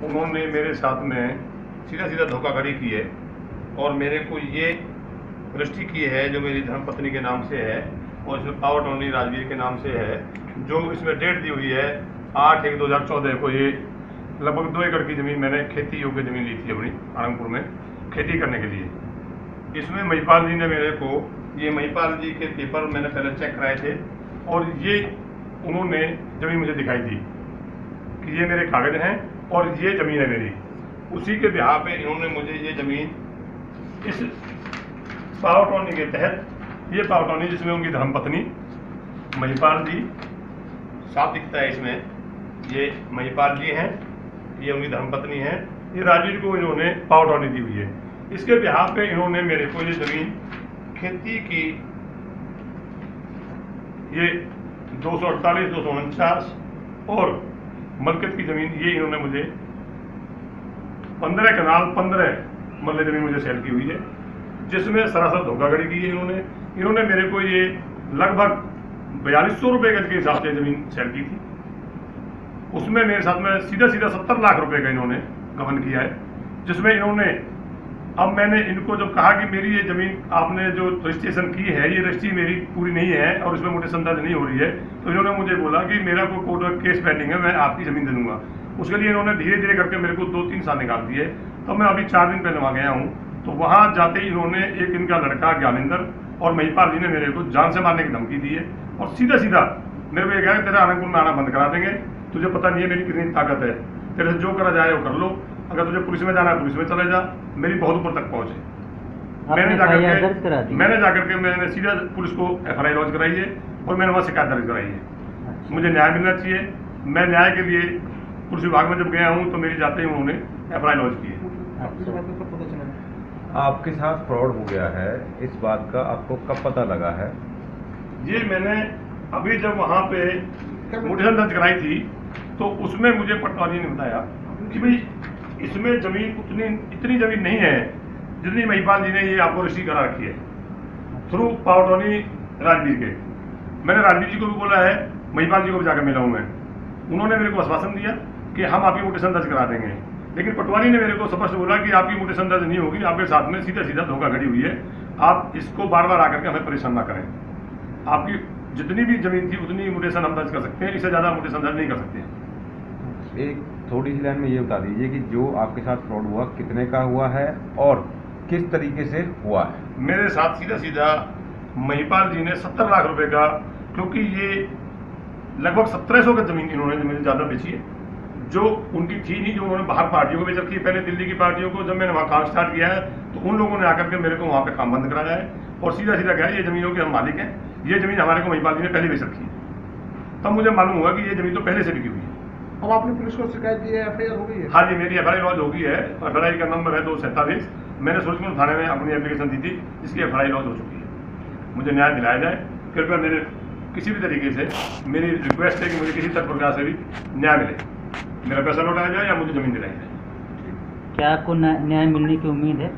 उन्होंने मेरे साथ में सीधा सीधा धोखाधड़ी की है और मेरे को ये रजिस्ट्री की है जो मेरी धर्मपत्नी के नाम से है और इसमें पावर टोनी राजवीर के नाम से है, जो इसमें डेट दी हुई है 8/1/2014 को। ये लगभग 2 एकड़ की ज़मीन मैंने खेती योग्य ज़मीन ली थी अपनी आनंदपुर में खेती करने के लिए। इसमें महिपाल जी ने मेरे को, ये महिपाल जी के पेपर मैंने पहले चेक कराए थे और ये उन्होंने ज़मीन मुझे दिखाई थी कि ये मेरे कागज़ हैं और ये ज़मीन है मेरी। उसी के बिहार पे इन्होंने मुझे ये ज़मीन इस पावर टोनी के तहत, ये पावर टोनी जिसमें उनकी धर्मपत्नी महिपाल जी साफ दिखता है इसमें, ये महिपाल जी हैं, ये उनकी धर्मपत्नी है, ये राजवीर को इन्होंने पावर टोनी दी हुई है। इसके बिहार पे इन्होंने मेरे को ये ज़मीन खेती की, ये 248, 249 और मलकत की ज़मीन, ये इन्होंने मुझे 15 कनाल 15 मरले ज़मीन मुझे सेल की हुई है, जिसमें सरासर धोखाधड़ी की है इन्होंने मेरे को ये लगभग 4200 रुपये गज के हिसाब से ज़मीन सेल की थी। उसमें मेरे साथ में सीधा 70 लाख रुपए का इन्होंने गबन किया है, जिसमें इन्होंने, अब मैंने इनको जब कहा कि मेरी ये ज़मीन आपने जो रजिस्ट्रेशन की है, ये रजिस्ट्री मेरी पूरी नहीं है और इसमें मुझे दर्ज नहीं हो रही है, तो इन्होंने मुझे बोला कि मेरा कोई कोर्ट में केस पेंडिंग है, मैं आपकी ज़मीन दे दूँगा। उसके लिए इन्होंने धीरे धीरे करके मेरे को 2-3 साल निकाल दिए। तो मैं अभी 4 दिन पहले वहाँ गया हूँ, तो वहाँ जाते ही इन्होंने, एक इनका लड़का ज्ञानेंद्र और महिपाल जी ने मेरे को जान से मारने की धमकी दी है और सीधा मेरे को ये कहा कि तेरा आनंदपुर में आना बंद करा देंगे, तुझे पता नहीं है मेरी कितनी ताकत है, तेरे से जो करा जाए वो कर लो, अगर तुझे पुलिस में जाना है पुलिस में चले जा। मेरी बहुत ऊपर तक पहुँच है। मैंने जाकर के मैंने सीधा पुलिस को FIR लॉन्च कराई है और मैंने वहाँ शिकायत दर्ज कराई है। अच्छा। मुझे न्याय मिलना चाहिए। मैं न्याय के लिए पुलिस विभाग में जब गया हूँ तो मेरी जाते ही उन्होंने FIR लॉन्च की है। आपके साथ फ्रॉड हो गया है, इस बात का आपको कब पता लगा है? ये मैंने अभी जब वहाँ पे नोटिस दर्ज कराई थी तो उसमें मुझे पटवारी ने बताया कि भाई इसमें ज़मीन इतनी ज़मीन नहीं है जितनी महिपाल जी ने ये आपको रजिस्ट्री करा रखी है थ्रू पावर टोनी राजवीर के। मैंने राजवीर जी को भी बोला है, महिपाल जी को भी जाकर मिला हूँ मैं। उन्होंने मेरे को आश्वासन दिया कि हम आपकी म्यूटेशन दर्ज करा देंगे, लेकिन पटवारी ने मेरे को स्पष्ट बोला कि आपकी म्यूटेशन दर्ज नहीं होगी, आपके साथ में सीधा धोखाधड़ी हुई है, आप इसको बार बार आकर के हमें परेशान ना करें। आपकी जितनी भी ज़मीन थी उतनी म्यूटेशन हम दर्ज कर सकते हैं, इससे ज़्यादा म्यूटेशन दर्ज नहीं कर सकते हैं। एक थोड़ी सी लाइन में ये बता दीजिए कि जो आपके साथ फ्रॉड हुआ कितने का हुआ है और किस तरीके से हुआ है? मेरे साथ सीधा महिपाल जी ने 70 लाख रुपए का, क्योंकि ये लगभग 1700 का ज़मीन इन्होंने मुझे ज़्यादा बेची है, जो उनकी थी नहीं, जो उन्होंने बाहर पार्टियों को बेच रखी है, पहले दिल्ली की पार्टियों को। जब मैंने वहाँ काम स्टार्ट किया है तो उन लोगों ने आकर के मेरे को वहाँ पे काम बंद कराया है और सीधा कहा ये ज़मीनों के हम मालिक हैं, ये ज़मीन हमारे को महिपाल जी ने पहले बेच रखी है। तब मुझे मालूम हुआ कि ये ज़मीन तो पहले से बिकी हुई है। अब आपने पुलिस को शिकायत दी है, FIR हो गई है? हाँ जी, मेरी FIR लॉन्च हो गई है। FIR का नंबर है 247। मैंने सूरजकुंड थाने में अपनी एप्लीकेशन दी थी, जिसकी FIR लॉन्च हो चुकी है। मुझे न्याय दिलाया जाए कृपया। मेरे किसी भी तरीके से मेरी रिक्वेस्ट है कि मुझे किसी तरह प्रकार से भी न्याय मिले, मेरा पैसा लौटाया जाए या मुझे ज़मीन दिलाई जाए। क्या आपको न्याय मिलने की उम्मीद है?